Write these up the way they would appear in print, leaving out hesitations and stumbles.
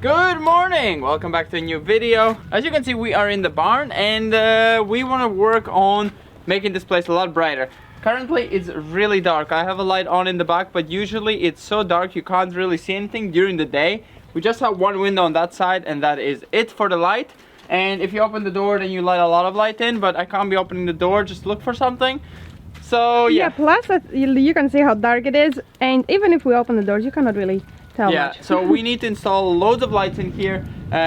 Good morning! Welcome back to a new video. As you can see, we are in the barn and we want to work on making this place a lot brighter. Currently it's really dark. I have a light on in the back, but usually it's so dark you can't really see anything during the day. We just have one window on that side and that is it for the light. And if you open the door, then you let a lot of light in, but I can't be opening the door, just look for something. So yeah, plus you can see how dark it is, and even if we open the doors you cannot really tell much. So we need to install loads of lights in here.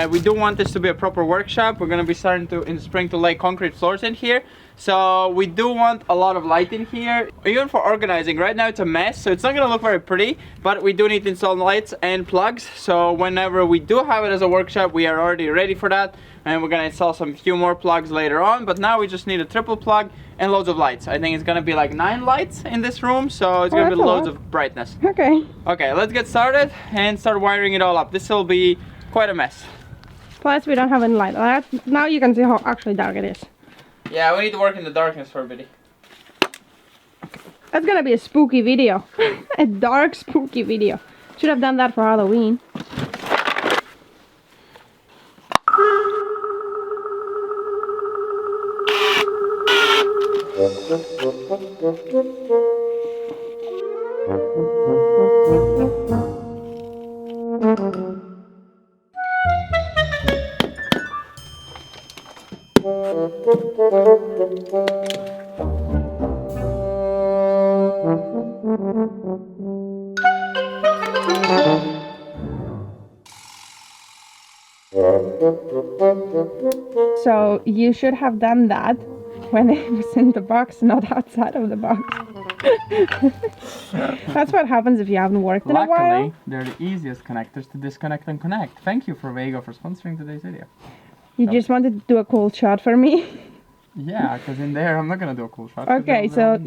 We do want this to be a proper workshop. We're going to be starting to in the spring to lay concrete floors in here, so we do want a lot of light in here, even for organizing. Right now it's a mess, so it's not going to look very pretty, but we do need to install lights and plugs, so whenever we do have it as a workshop we are already ready for that, and we're going to install some few more plugs later on. But now we just need a triple plug and loads of lights. I think it's gonna be like 9 lights in this room, so it's gonna be loads of brightness. Okay, let's get started and start wiring it all up. This will be quite a mess. Plus we don't have any light. Now you can see how actually dark it is. Yeah, we need to work in the darkness for a bit. That's gonna be a spooky video. A dark spooky video. Should have done that for Halloween. So you should have done that when it was in the box, not outside of the box. That's what happens if you haven't worked in a while. Luckily, they're the easiest connectors to disconnect and connect. Thank you for Vega for sponsoring today's video. You just wanted to do a cool shot for me? Yeah, because in there I'm not gonna do a cool shot. Okay, so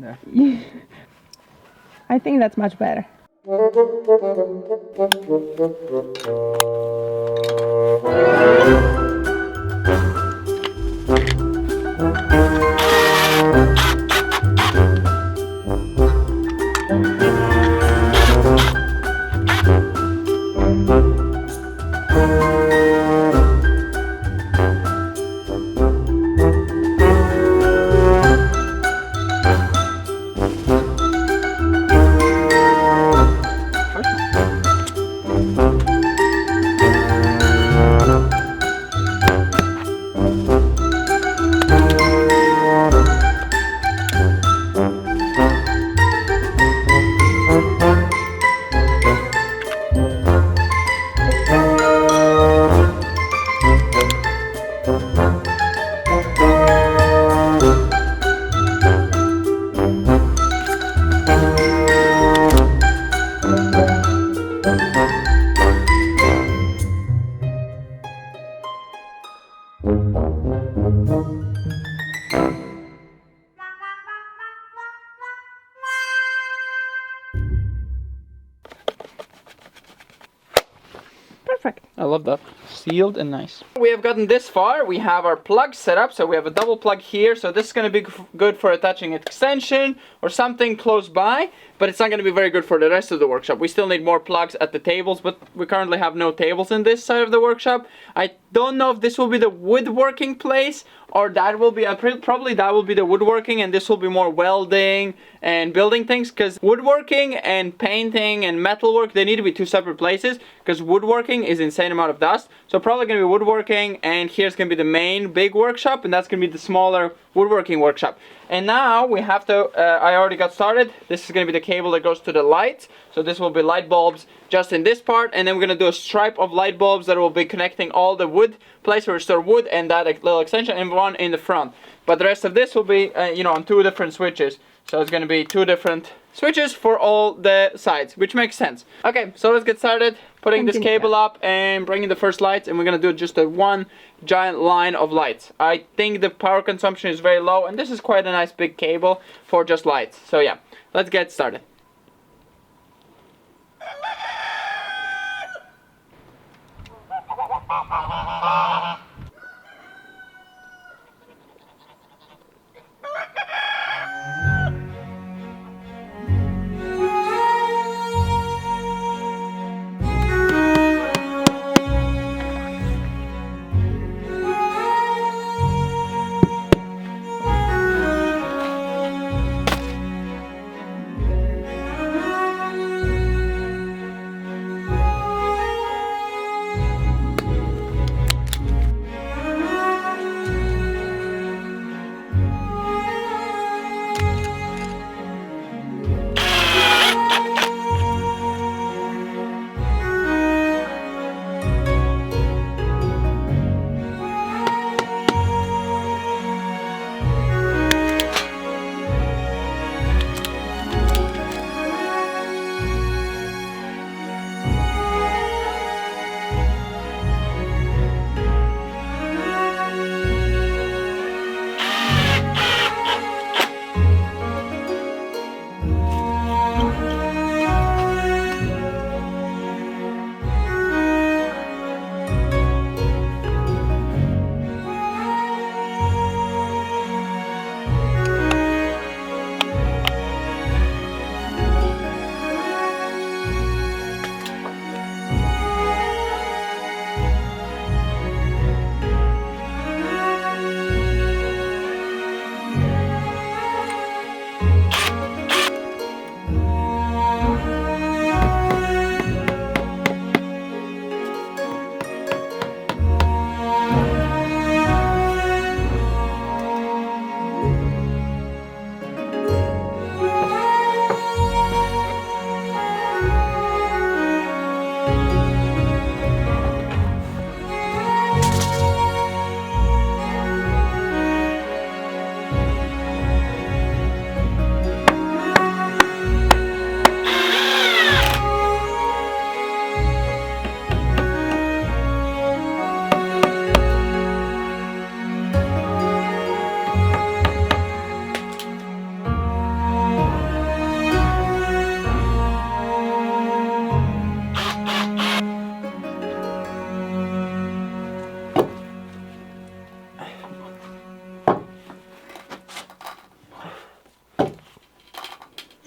I think that's much better. Perfect. I love that. Sealed and nice. We have gotten this far. We have our plug set up, so we have a double plug here, so this is going to be good for attaching an extension or something close by, but it's not going to be very good for the rest of the workshop. We still need more plugs at the tables, but we currently have no tables in this side of the workshop. I don't know if this will be the woodworking place or that will be, probably that will be the woodworking, and this will be more welding and building things, because woodworking and painting and metalwork, they need to be 2 separate places, because woodworking is insane amount of dust. So probably going to be woodworking, and here's going to be the main big workshop, and that's going to be the smaller woodworking workshop. And now we have to, I already got started. This is going to be the cable that goes to the lights. So this will be light bulbs just in this part, and then we're going to do a stripe of light bulbs that will be connecting all the wood place where we store wood and that little extension, and one in the front. But the rest of this will be, you know, on 2 different switches. So it's going to be 2 different switches for all the sides, which makes sense. Okay, so let's get started putting this cable up and bringing the first lights, and we're going to do just a one giant line of lights. I think the power consumption is very low, and this is quite a nice big cable for just lights. So yeah, let's get started.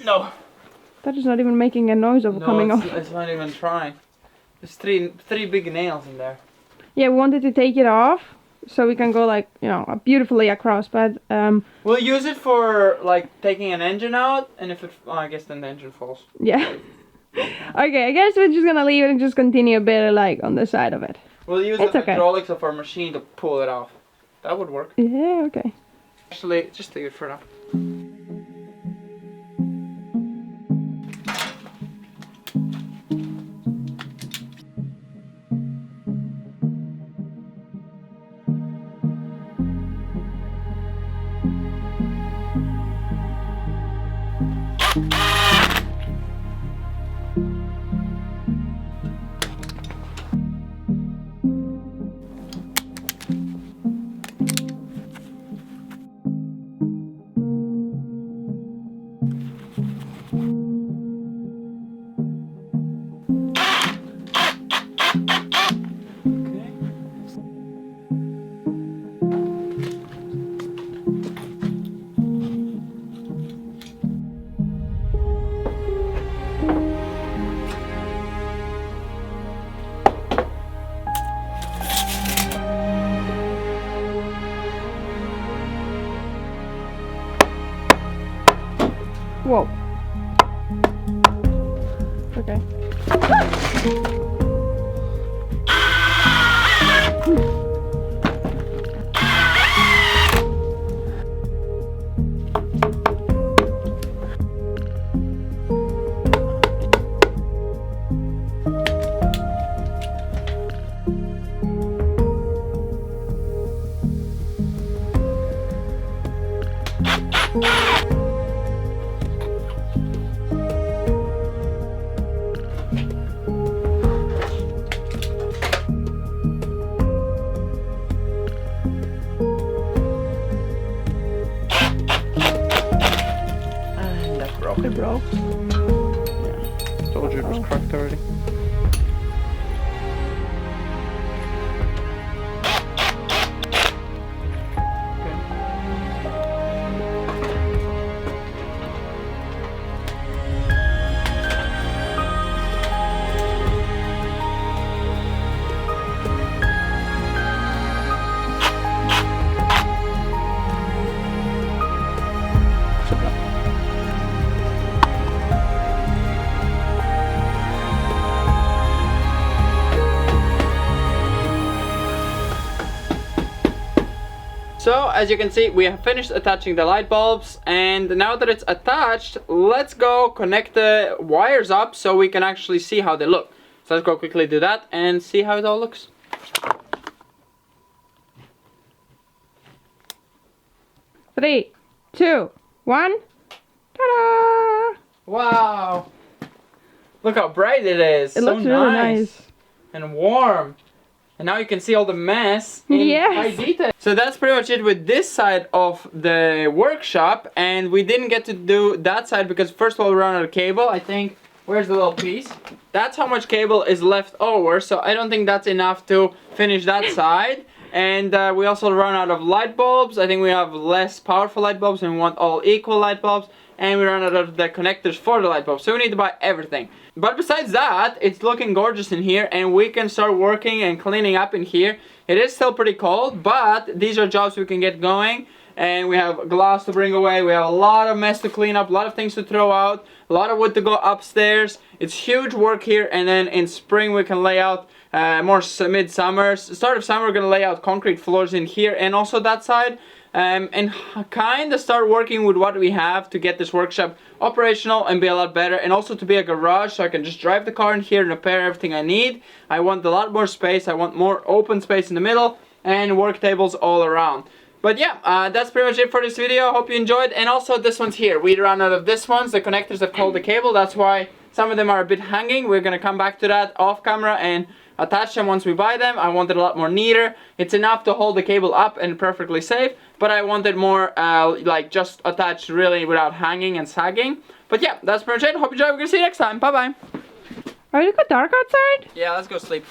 No. That is not even making a noise of coming off. It's not even trying. There's three big nails in there. Yeah, we wanted to take it off so we can go like, you know, beautifully across, but we'll use it for like taking an engine out, and if it, I guess then the engine falls. Yeah. Okay, I guess we're just gonna leave it and just continue a bit like on the side of it. We'll use the hydraulics of our machine to pull it off. That would work. Yeah, okay. Actually, just leave it for now. Whoa. Okay. It broke. Yeah. Told you it was cracked already. So as you can see, we have finished attaching the light bulbs, and now that it's attached, let's go connect the wires up so we can actually see how they look. So let's go quickly do that and see how it all looks. Three, 2, 1. Ta-da! Wow! Look how bright it is. It looks really nice. And warm. And now you can see all the mess in high detail. So that's pretty much it with this side of the workshop. And we didn't get to do that side because first of all we ran out of cable. I think, where's the little piece? That's how much cable is left over. So I don't think that's enough to finish that side. And we also run out of light bulbs. I think we have less powerful light bulbs and we want all equal light bulbs. And we run out of the connectors for the light bulbs. So we need to buy everything. But besides that, it's looking gorgeous in here and we can start working and cleaning up in here. It is still pretty cold, but these are jobs we can get going. And we have glass to bring away. We have a lot of mess to clean up, a lot of things to throw out, a lot of wood to go upstairs. It's huge work here, and then in spring we can lay out more mid-summer. Start of summer we're going to lay out concrete floors in here and also that side. And kind of start working with what we have to get this workshop operational and be a lot better, and also to be a garage so I can just drive the car in here and repair everything I need. I want a lot more space. I want more open space in the middle and work tables all around. But yeah, that's pretty much it for this video. Hope you enjoyed. And also this one's here. We ran out of this ones. The connectors have pulled the cable. That's why some of them are a bit hanging. We're going to come back to that off camera and attach them once we buy them. I want it a lot more neater. It's enough to hold the cable up and perfectly safe, but I want it more like just attached really without hanging and sagging. But yeah, that's pretty much it. Hope you enjoyed. We're gonna see you next time. Bye bye. Are it got dark outside? Yeah, let's go sleep.